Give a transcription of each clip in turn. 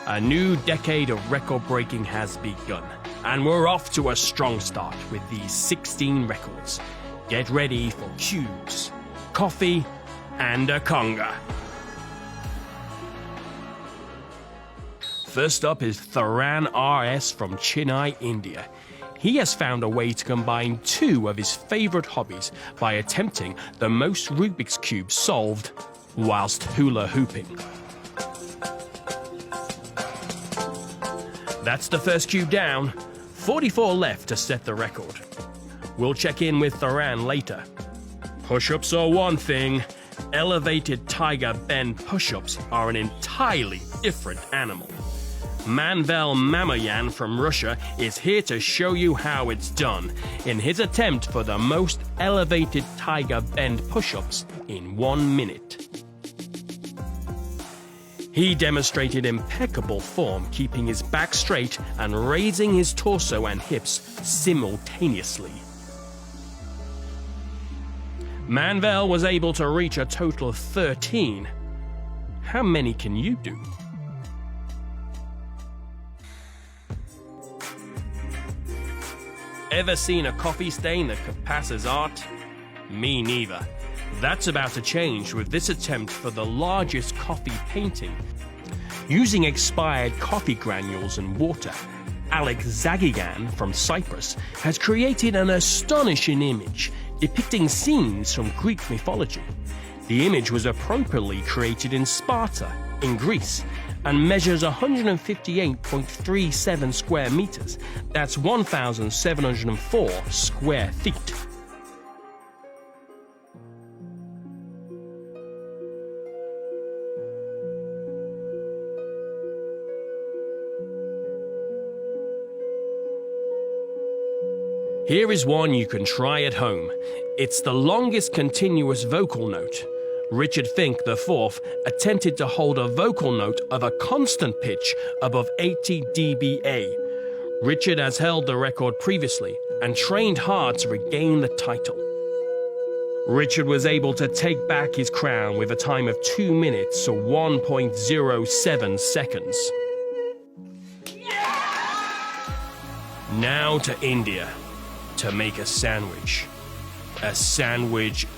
A new decade of record-breaking has begun, and we're off to a strong start with these 16 records. Get ready for cubes, coffee, and a conga. First up is Tharan RS from Chennai, India. He has found a way to combine two of his favorite hobbies by attempting the most Rubik's Cubes solved whilst hula hooping. That's the first cube down, 44 left to set the record. We'll check in with Tharan later. Push-ups are one thing, elevated tiger bend push-ups are an entirely different animal. Manvel Mamayan from Russia is here to show you how it's done in his attempt for the most elevated tiger bend push-ups in 1 minute. He demonstrated impeccable form, keeping his back straight and raising his torso and hips simultaneously. Manvel was able to reach a total of 13. How many can you do? Ever seen a coffee stain that could pass as art? Me neither. That's about to change with this attempt for the largest coffee painting. Using expired coffee granules and water, Alex Zagigan from Cyprus has created an astonishing image depicting scenes from Greek mythology. The image was appropriately created in Sparta, in Greece, and measures 158.37 square meters. That's 1,704 square feet. Here is one you can try at home. It's the longest continuous vocal note. Richard Fink IV attempted to hold a vocal note of a constant pitch above 80 dBA. Richard has held the record previously and trained hard to regain the title. Richard was able to take back his crown with a time of 2 minutes or 1.07 seconds. Now to India. To make a sandwich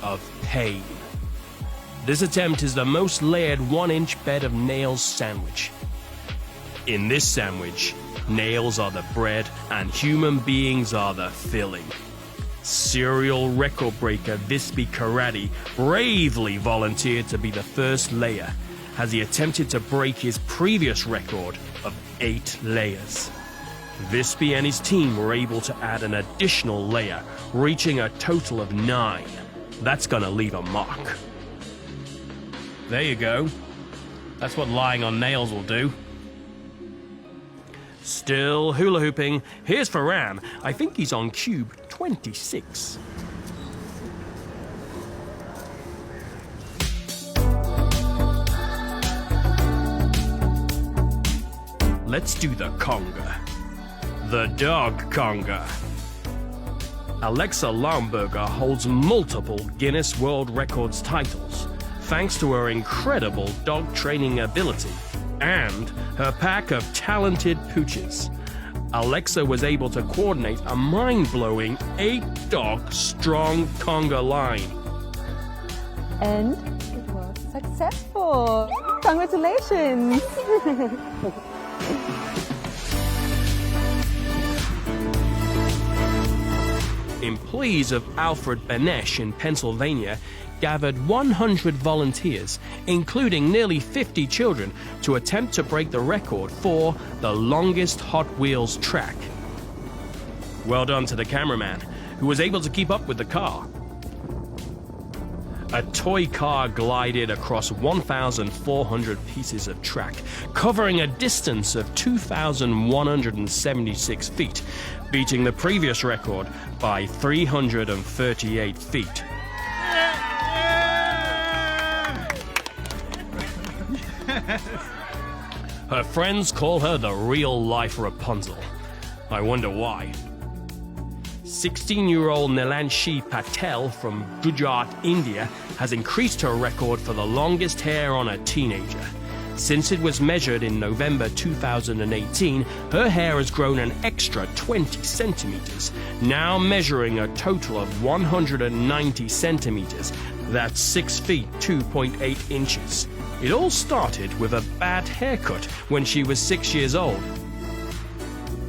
of pain. This attempt is the most layered 1-inch bed of nails sandwich. In this sandwich, nails are the bread and human beings are the filling. Serial record breaker Visby Karate bravely volunteered to be the first layer as he attempted to break his previous record of 8 layers. Visby and his team were able to add an additional layer, reaching a total of 9. That's gonna leave a mark. There you go. That's what lying on nails will do. Still hula hooping. Here's Farhan. I think he's on cube 26. Let's do the conga. The dog conga. Alexa Laumberger holds multiple Guinness World Records titles, thanks to her incredible dog training ability and her pack of talented pooches. Alexa was able to coordinate a mind-blowing 8-dog strong conga line. And it was successful. Congratulations! Employees of Alfred Benesch in Pennsylvania gathered 100 volunteers, including nearly 50 children, to attempt to break the record for the longest Hot Wheels track. Well done to the cameraman, who was able to keep up with the car. A toy car glided across 1,400 pieces of track, covering a distance of 2,176 feet, beating the previous record by 338 feet. Her friends call her the real-life Rapunzel. I wonder why. 16-year-old Nilanshi Patel from Gujarat, India, has increased her record for the longest hair on a teenager. Since it was measured in November 2018, her hair has grown an extra 20 centimeters, now measuring a total of 190 centimeters. That's 6 feet 2.8 inches. It all started with a bad haircut when she was 6 years old.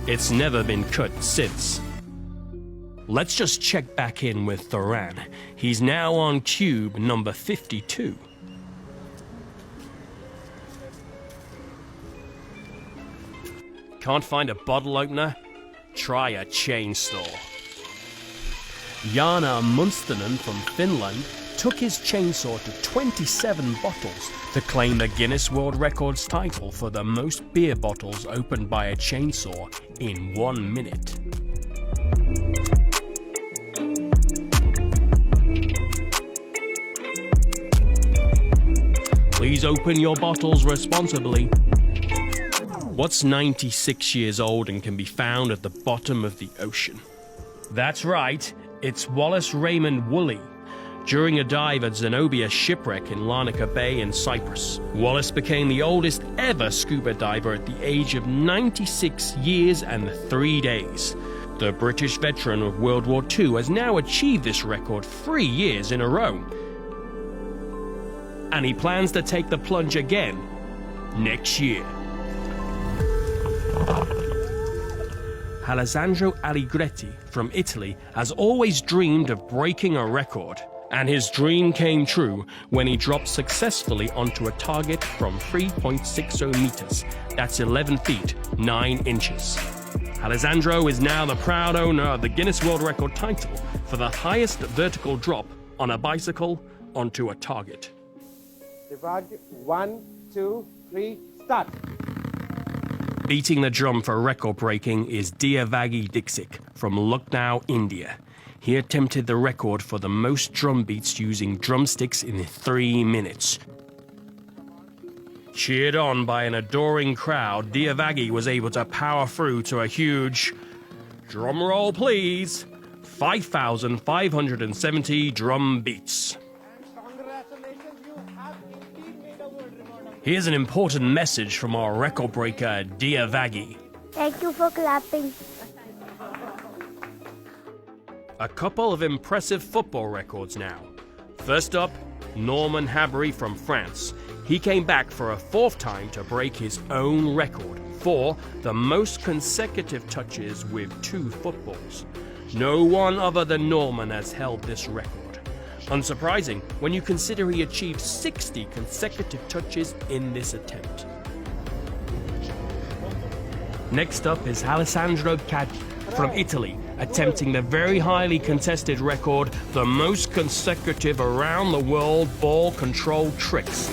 It's never been cut since. Let's just check back in with Thuran. He's now on cube number 52. Can't find a bottle opener? Try a chainsaw. Jana Munsternen from Finland took his chainsaw to 27 bottles to claim the Guinness World Records title for the most beer bottles opened by a chainsaw in 1 minute. Please open your bottles responsibly. What's 96 years old and can be found at the bottom of the ocean? That's right, it's Wallace Raymond Woolley. During a dive at Zenobia shipwreck in Larnaca Bay in Cyprus, Wallace became the oldest ever scuba diver at the age of 96 years and 3 days. The British veteran of World War II has now achieved this record 3 years in a row. And he plans to take the plunge again next year. Alessandro Allegretti from Italy has always dreamed of breaking a record, and his dream came true when he dropped successfully onto a target from 3.60 meters. That's 11 feet 9 inches. Alessandro is now the proud owner of the Guinness World Record title for the highest vertical drop on a bicycle onto a target. 1, 2, 3, start! Beating the drum for record breaking is Diavagi Dixit from Lucknow, India. He attempted the record for the most drum beats using drumsticks in 3 minutes. Cheered on by an adoring crowd, Diavagi was able to power through to a huge, drum roll please, 5,570 drum beats. Here's an important message from our record breaker, Diavagi. Thank you for clapping. A couple of impressive football records now. First up, Norman Habry from France. He came back for a 4th time to break his own record for the most consecutive touches with 2 footballs. No one other than Norman has held this record. Unsurprising when you consider he achieved 60 consecutive touches in this attempt. Next up is Alessandro Caggi from Italy, attempting the very highly contested record, the most consecutive around the world ball control tricks.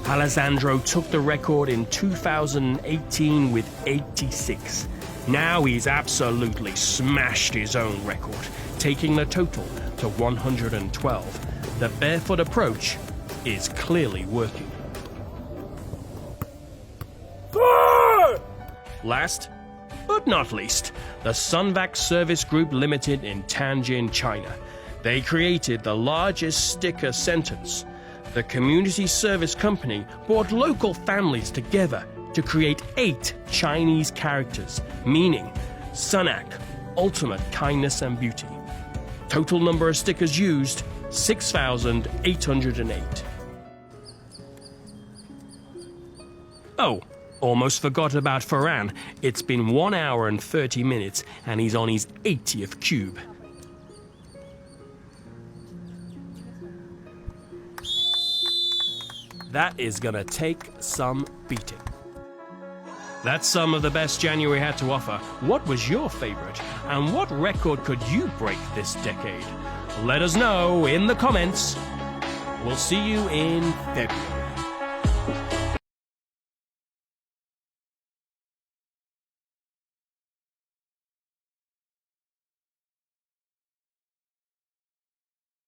Alessandro took the record in 2018 with 86. Now he's absolutely smashed his own record, taking the total to 112. The barefoot approach is clearly working. Last, but not least, the Sunvac Service Group Limited in Tianjin, China. They created the largest sticker sentence. The community service company brought local families together to create 8 Chinese characters, meaning Sunac, ultimate kindness and beauty. Total number of stickers used, 6,808. Oh, almost forgot about Ferran. It's been 1 hour and 30 minutes and he's on his 80th cube. That is gonna take some beating. That's some of the best January had to offer. What was your favorite? And what record could you break this decade? Let us know in the comments. We'll see you in February.